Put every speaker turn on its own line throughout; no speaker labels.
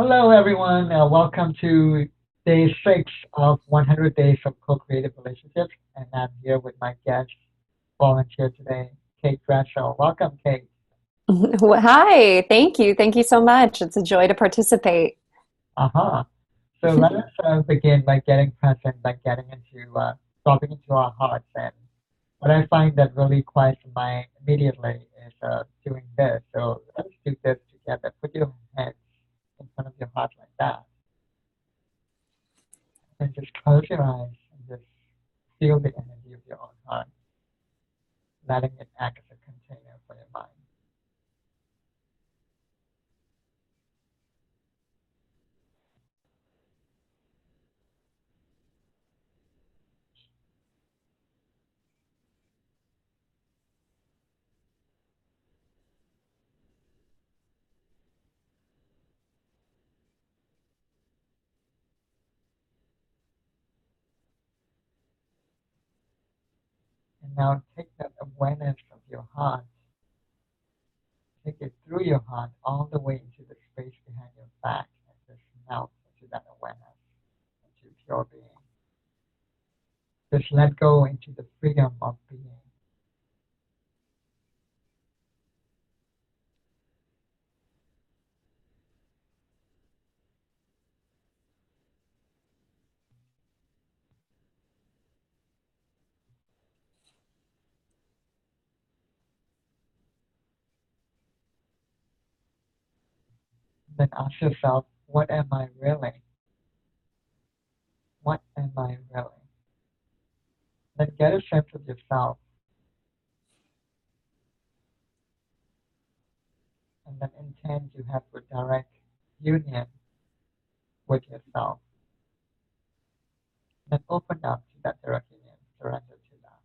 Hello, everyone. Welcome to day 6 of 100 Days of Co-Creative Relationships. And I'm here with my guest volunteer today, Kate Bradshaw. Welcome, Kate.
Well, hi, thank you. Thank you so much. It's a joy to participate.
Uh-huh. So let us begin by getting present, by getting into, dropping into our hearts. And what I find that really quiets the mind immediately is doing this. So let's do this together. Put your hands in front of your heart like that. And just close your eyes and just feel the energy of your own heart, letting it act as a container for your mind. And now take that awareness of your heart, take it through your heart all the way into the space behind your back and just melt into that awareness, into pure being. Just let go into the freedom of being. Then ask yourself, what am I really? What am I really? Then get a sense of yourself and then intend to have a direct union with yourself. Then open up to that direct union, surrender to that.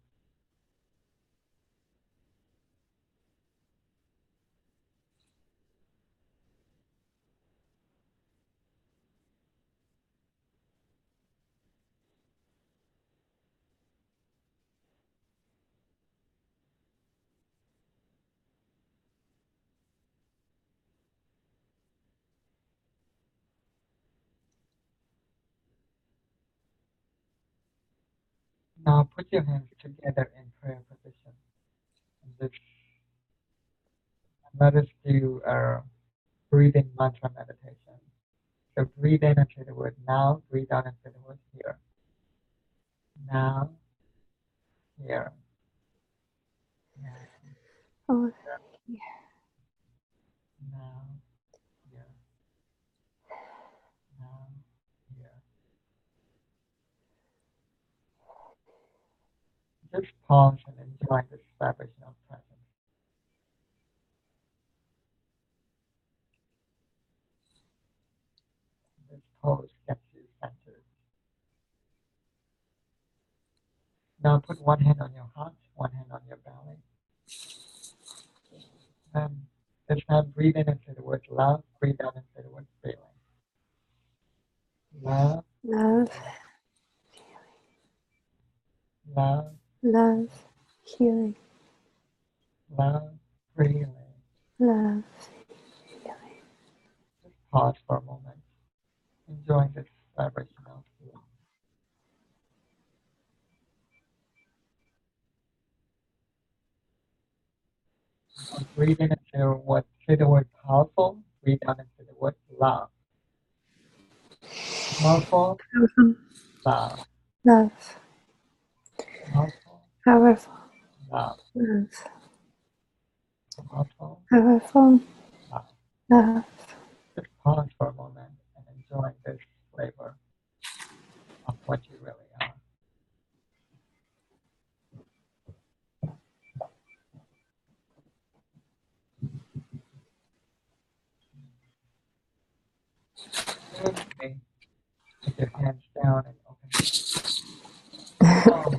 Now put your hands together in prayer position. And just let us do a breathing mantra meditation. So breathe in and say the word now, breathe out and say the word here. Now, here, now,
Oh,
now, here, now, here. Just pause and enjoy this vibration of presence. This pose gets you centered. Now put one hand on your heart, one hand on your belly. Then this time breathe in and say the word love, breathe out and say the word feeling. Love,
love,
love,
love, healing,
love, freely.
love.
Just pause for a moment, enjoying this vibrational feeling. Now breathe in and say the word powerful, breathe out and say the word love. Powerful,
Powerful,
love,
love,
powerful,
powerful,
love,
love,
powerful,
powerful,
love.
love.
Just pause for a moment and enjoy this flavor of what you really are. Okay, put your hands down and open your eyes. Oh,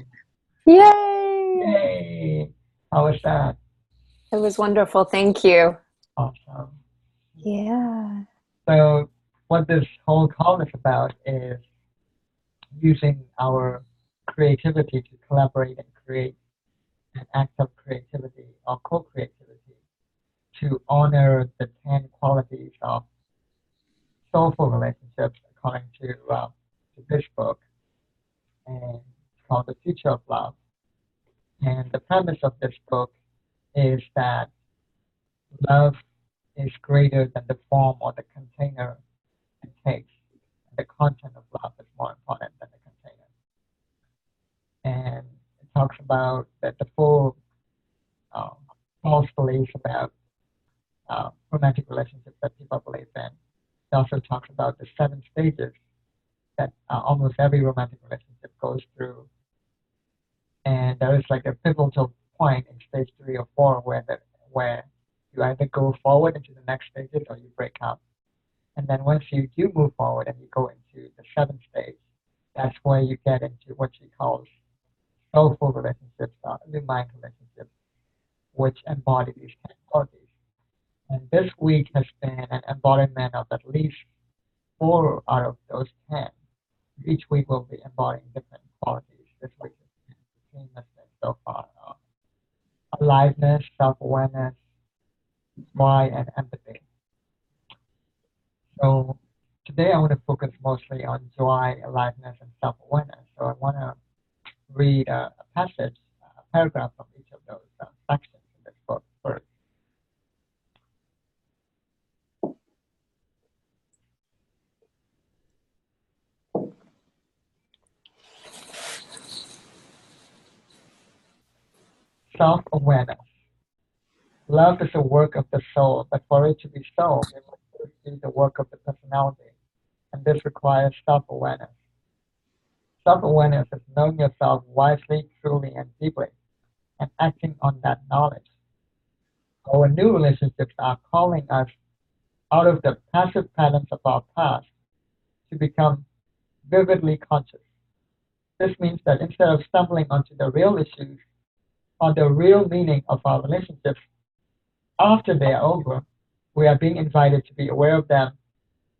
Yay!
yay! How was that?
It was wonderful. Thank you.
Awesome.
Yeah.
So, what this whole call is about is using our creativity to collaborate and create an act of creativity or co-creativity to honor the 10 qualities of soulful relationships according to this book, and it's called The Future of Love. And the premise of this book is that love is greater than the form or the container it takes. The content of love is more important than the container. And it talks about that the full um, false beliefs about romantic relationships that people believe in. It also talks about the 7 stages that almost every romantic relationship goes through. And there is like a pivotal point in stage 3 or 4 where you either go forward into the next stages or you break up. And then once you do move forward and you go into the 7th stage, that's where you get into what she calls soulful relationships, mind relationships, which embody these 10 qualities. And this week has been an embodiment of at least 4 out of those 10. Each week will be embodying different qualities. This week the theme has been so far aliveness, self-awareness, joy, and empathy. So today I want to focus mostly on joy, aliveness, and self-awareness. So I want to read a passage, a paragraph from each of those sections in this book first. Self-awareness. Love is a work of the soul, but for it to be so, it must first be the work of the personality, and this requires self-awareness. Self-awareness is knowing yourself wisely, truly, and deeply, and acting on that knowledge. Our new relationships are calling us out of the passive patterns of our past to become vividly conscious. This means that instead of stumbling onto the real issues or the real meaning of our relationships after they are over, we are being invited to be aware of them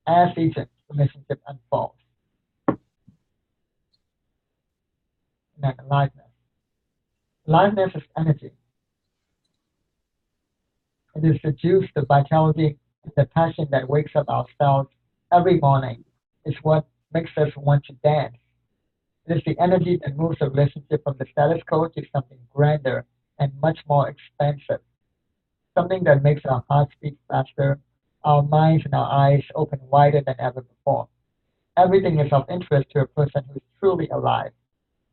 as each relationship unfolds. And then aliveness. Aliveness is energy. It is the juice, the vitality, the passion that wakes up our cells every morning. It's what makes us want to dance. It is the energy that moves a relationship from the status quo to something grander and much more expansive. Something that makes our hearts beat faster, our minds and our eyes open wider than ever before. Everything is of interest to a person who is truly alive,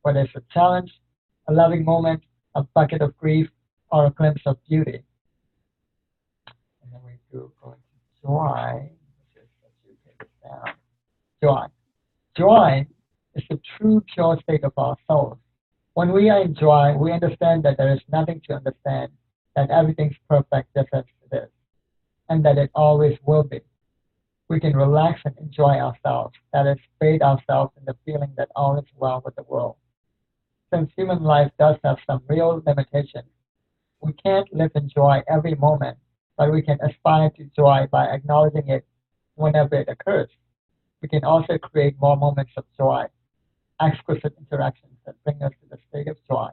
whether it's a challenge, a loving moment, a bucket of grief, or a glimpse of beauty. And then we do go into joy, which is, let's see, take this down. Joy. Joy is the true pure state of our souls. When we are in joy, we understand that there is nothing to understand, that everything's perfect just as it is, and that it always will be. We can relax and enjoy ourselves, that is, bathe ourselves in the feeling that all is well with the world. Since human life does have some real limitations, we can't live in joy every moment, but we can aspire to joy by acknowledging it whenever it occurs. We can also create more moments of joy, exquisite interactions that bring us to the state of joy.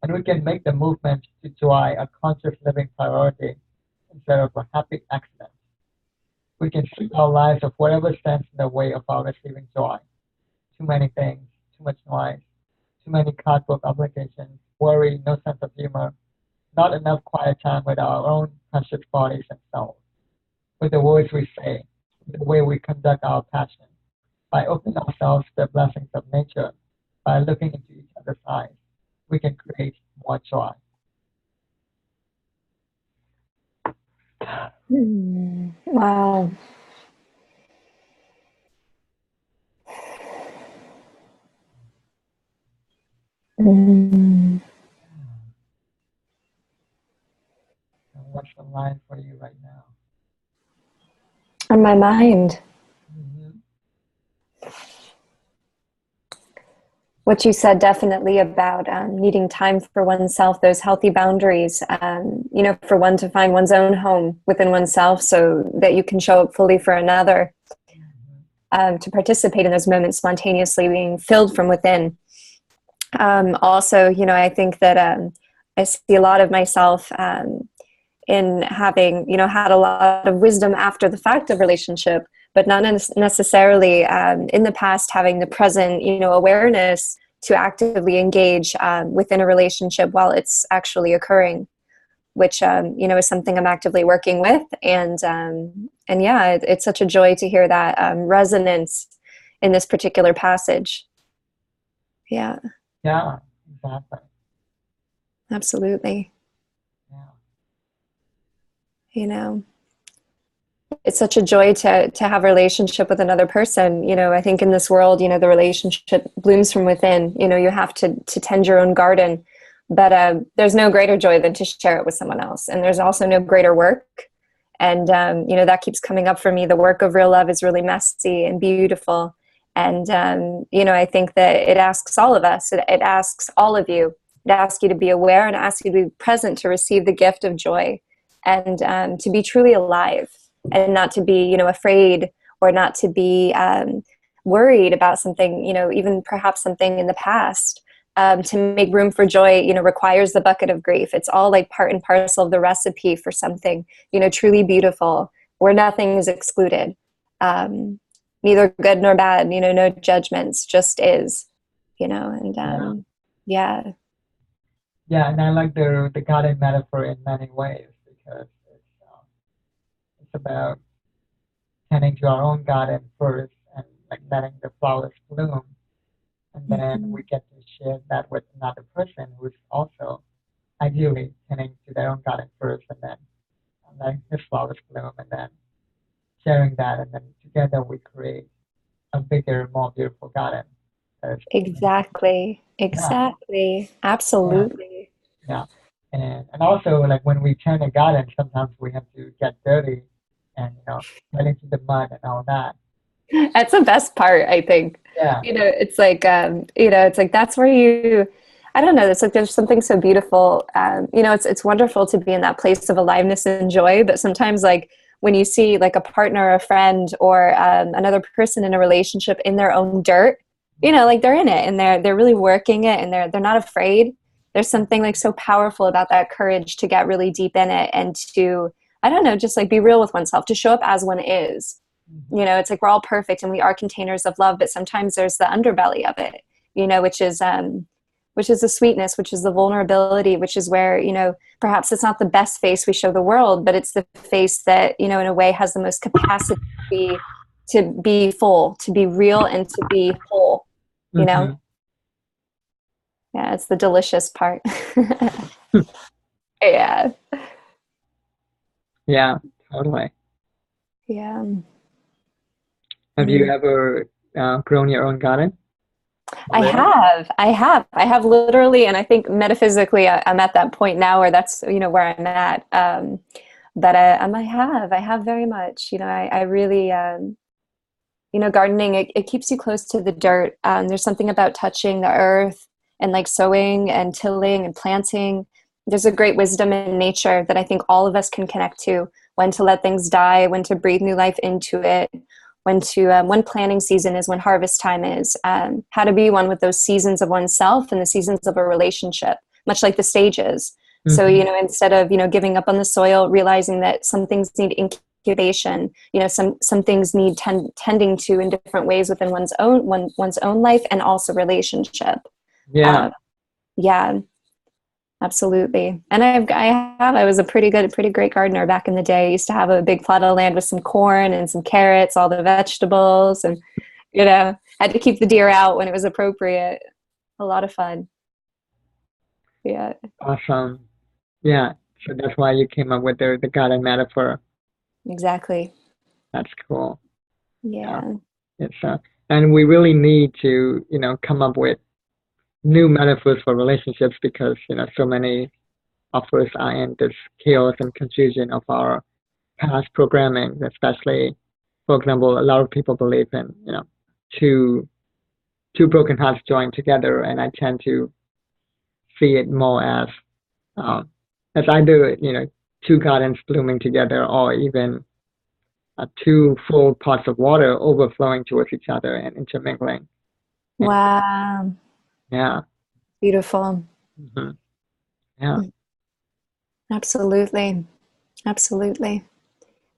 And we can make the movement to joy a conscious living priority instead of a happy accident. We can strip our lives of whatever stands in the way of our receiving joy. Too many things, too much noise, too many cardboard obligations, worry, no sense of humor, not enough quiet time with our own precious bodies and souls, with the words we say, with the way we conduct our passion, by opening ourselves to the blessings of nature, by looking into each other's eyes, we can create more joy.
Wow. Mm.
And what's the line for you right now?
On my mind.
Mm-hmm.
What you said definitely about needing time for oneself, those healthy boundaries, for one to find one's own home within oneself so that you can show up fully for another, to participate in those moments spontaneously, being filled from within. Also, I think that I see a lot of myself in having, had a lot of wisdom after the fact of relationship, but not necessarily in the past having the present, awareness to actively engage within a relationship while it's actually occurring, which is something I'm actively working with. And yeah, it's such a joy to hear that resonance in this particular passage. Yeah,
Yeah, exactly.
absolutely.
Yeah.
You know, it's such a joy to have a relationship with another person. I think in this world, the relationship blooms from within. You have to tend your own garden, but there's no greater joy than to share it with someone else. And there's also no greater work. And that keeps coming up for me. The work of real love is really messy and beautiful. And I think that it asks all of us. It asks all of you. It asks you to be aware and asks you to be present to receive the gift of joy, and to be truly alive, and not to be, afraid, or not to be worried about something, even perhaps something in the past. To make room for joy, requires the bucket of grief. It's all like part and parcel of the recipe for something, truly beautiful, where nothing is excluded, neither good nor bad, no judgments, just is, and
Yeah.
yeah.
Yeah, and I like the garden metaphor in many ways because it's about tending to our own garden first and like letting the flowers bloom, and then
Mhm.
we get to share that with another person who's also ideally tending to their own garden first, and then letting his flowers bloom, and then sharing that, and then together we create a bigger, more beautiful garden. That's,
Exactly.
yeah,
Exactly.
yeah,
Absolutely.
yeah. And also like when we tend a garden, sometimes we have to get dirty and get into the mud and all that.
That's the best part, I think.
Yeah.
It's like that's where I don't know, it's like there's something so beautiful. It's wonderful to be in that place of aliveness and joy, but sometimes like when you see like a partner, a friend, or another person in a relationship in their own dirt, like they're in it and they're really working it, and they're not afraid. There's something like so powerful about that courage to get really deep in it, and to, I don't know, just like be real with oneself, to show up as one is.
Mhm.
It's like we're all perfect and we are containers of love, but sometimes there's the underbelly of it, which is the sweetness, which is the vulnerability, which is where, perhaps it's not the best face we show the world, but it's the face that, in a way has the most capacity to be full, to be real, and to be whole, you know?
Mhm.
Yeah, it's the delicious part. Yeah.
Yeah, totally.
Yeah.
Have you
Mm.
ever grown your own garden
I
already?
have, I have, I have literally, and I think metaphysically, I'm at that point now where that's, where I'm at. But I have very much, I really, gardening, it keeps you close to the dirt. There's something about touching the earth and like sowing and tilling and planting. There's a great wisdom in nature that I think all of us can connect to: when to let things die, when to breathe new life into it, when planting season is, when harvest time is, how to be one with those seasons of oneself and the seasons of a relationship, much like the stages. So,
Hmm.
instead of, giving up on the soil, realizing that some things need incubation, some things need tending to in different ways within one's own life, and also relationship.
Yeah.
Uh, yeah, absolutely. And I was a pretty great gardener back in the day. I used to have a big plot of land with some corn and some carrots, all the vegetables, and had to keep the deer out when it was appropriate. A lot of fun. Yeah,
Awesome. Yeah. So that's why you came up with the garden metaphor.
exactly.
That's cool. Yeah.
Yeah.
It's and we really need to, come up with new metaphors for relationships because, so many of us are in this chaos and confusion of our past programming, especially, for example, a lot of people believe in, two two broken hearts joined together, and I tend to see it more um, as either, two gardens blooming together, or even two full pots of water overflowing towards each other and intermingling. And
Wow.
yeah,
Beautiful.
hmm, yeah,
Absolutely. Absolutely.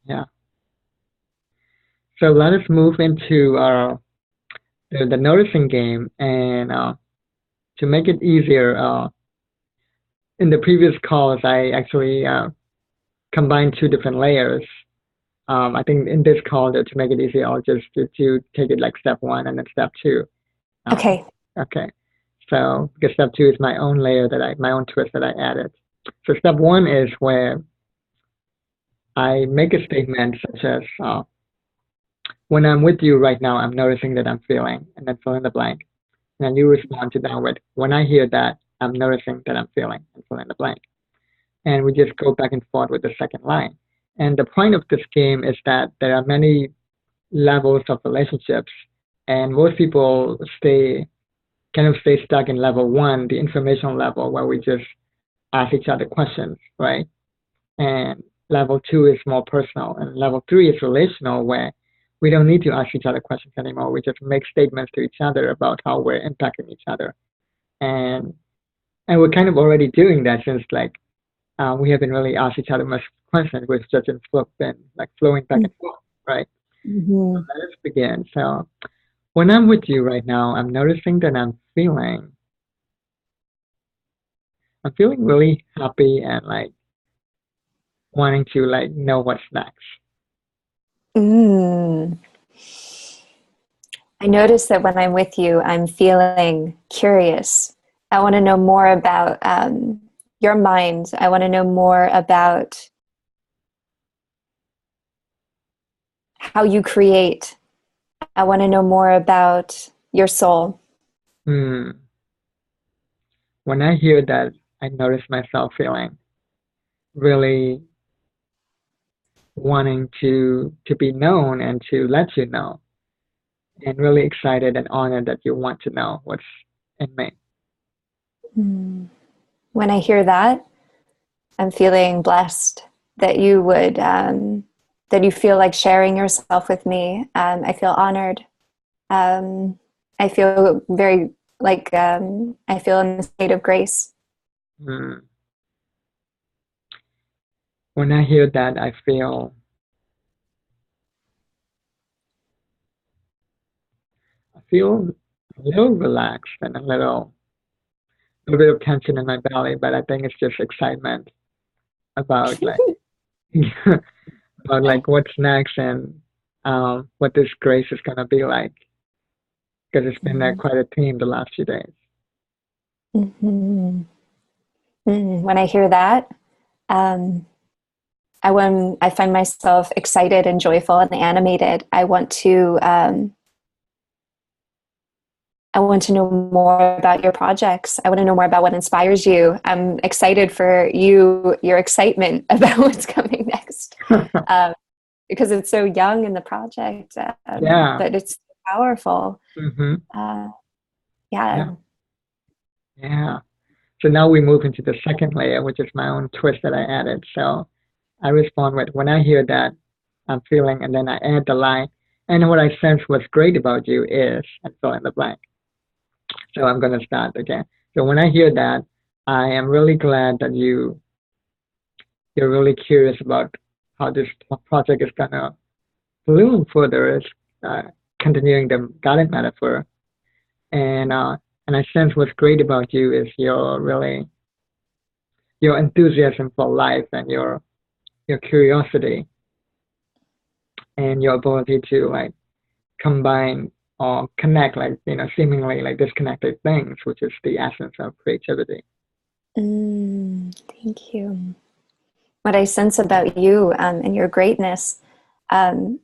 Yeah. So let us move into the noticing game, and to make it easier, in the previous calls, I actually combined two different layers. I think in this call, to make it easier, I'll just to take it like step one and then step two. Um,
Okay.
okay. So because step two is my own layer my own twist that I added. So step one is where I make a statement such as, when I'm with you right now, I'm noticing that I'm feeling, and then fill in the blank. And then you respond to that with, when I hear that, I'm noticing that I'm feeling, and fill in the blank. And we just go back and forth with the second line. And the point of this game is that there are many levels of relationships, and most people stay stuck in level one, the informational level, where we just ask each other questions, right? And level two is more personal, and level three is relational, where we don't need to ask each other questions anymore. We just make statements to each other about how we're impacting each other, and we're kind of already doing that since like we haven't really asked each other much questions. We've just been like flowing back and forth, right? So
Mm-hmm.
let us begin. So when I'm with you right now, I'm noticing that I'm feeling really happy and like wanting to like know what's next.
Mm. I notice that when I'm with you, I'm feeling curious. I want to know more about your mind. I want to know more about how you create. I want to know more about your soul.
Hmm. When I hear that, I notice myself feeling really wanting to be known and to let you know, and really excited and honored that you want to know what's in me.
Mm. When I hear that, I'm feeling blessed that you would, that you feel like sharing yourself with me. I feel honored. Um, I feel very like I feel in a state of grace.
Hmm. When I hear that, I feel a little relaxed and a little bit of tension in my belly, but I think it's just excitement about like about like what's next and what this grace is gonna be like, because it's been quite a theme the last few days.
Mm-hmm. When I hear that, um, I find myself excited and joyful and animated. I want to know more about your projects. I want to know more about what inspires you. I'm excited for your excitement about what's coming next, um, because it's so young in the project,
Yeah.
but it's powerful.
Mm-hmm.
Uh,
Yeah.
yeah.
Yeah. So now we move into the second layer, which is my own twist that I added. So I respond with, when I hear that, I'm feeling, and then I add the line. And what I sense what's great about you is, and fill in the blank. So I'm going to start again. So when I hear that, I am really glad that you're really curious about how this project is going to bloom further. Is uh, continuing the garden metaphor, and uh, and I sense what's great about you is your enthusiasm for life and your curiosity and your ability to like combine or connect like seemingly like disconnected things, which is the essence of creativity.
Thank you. What I sense about you and your greatness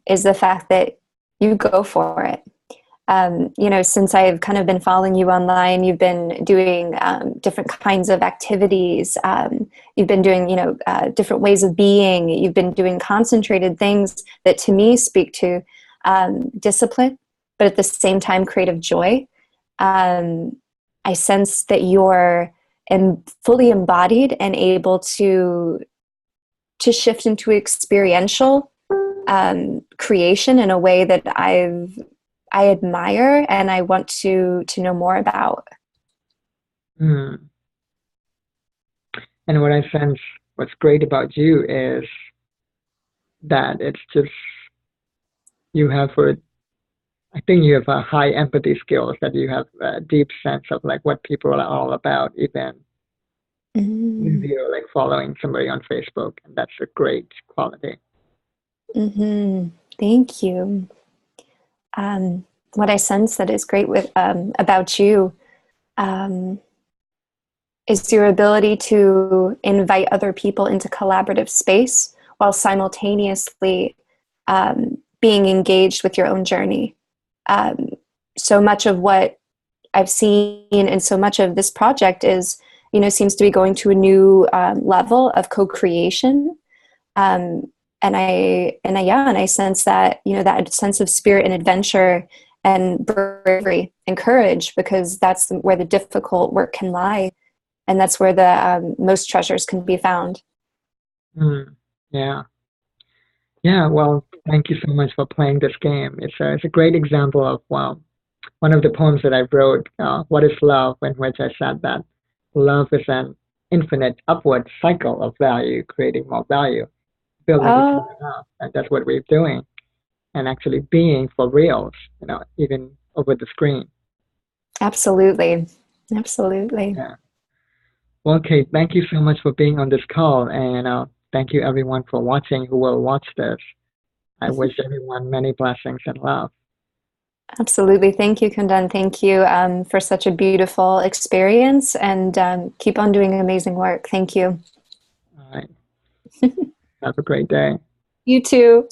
is the fact that you go for it. Since I've kind of been following you online, you've been doing different kinds of activities. You've been doing, different ways of being. You've been doing concentrated things that to me speak to discipline, but at the same time, creative joy. Um, I sense that you're fully embodied and able to shift into experiential creation in a way that I admire and I want to know more about.
Mm. And what I sense what's great about you is that it's just you have for I think you have a high empathy skills that you have a deep sense of like what people are all about, even if
Mm-hmm.
you're like following somebody on Facebook, and that's a great quality.
Mm-hmm. Thank you. Um, what I sense that is great with about you um, is your ability to invite other people into collaborative space while simultaneously being engaged with your own journey. Um, so much of what I've seen and so much of this project is, seems to be going to a new level of co-creation. Um, and I sense that, that sense of spirit and adventure and bravery and courage, because that's where the difficult work can lie. And that's where the most treasures can be found.
Mm, yeah. Yeah, well, thank you so much for playing this game. It's a great example of one of the poems that I wrote, "What is Love?" in which I said that love is an infinite upward cycle of value, creating more value, building each
Oh,
other up, and that's what we're doing, and actually being for reals, even over the screen.
absolutely. Absolutely.
Yeah. Well, Kate, thank you so much for being on this call, and thank you everyone for watching who will watch this. I wish everyone many blessings and love.
Absolutely. Thank you, Kundan. Thank you for such a beautiful experience, and keep on doing amazing work. Thank you.
All right. Have a great day.
You too.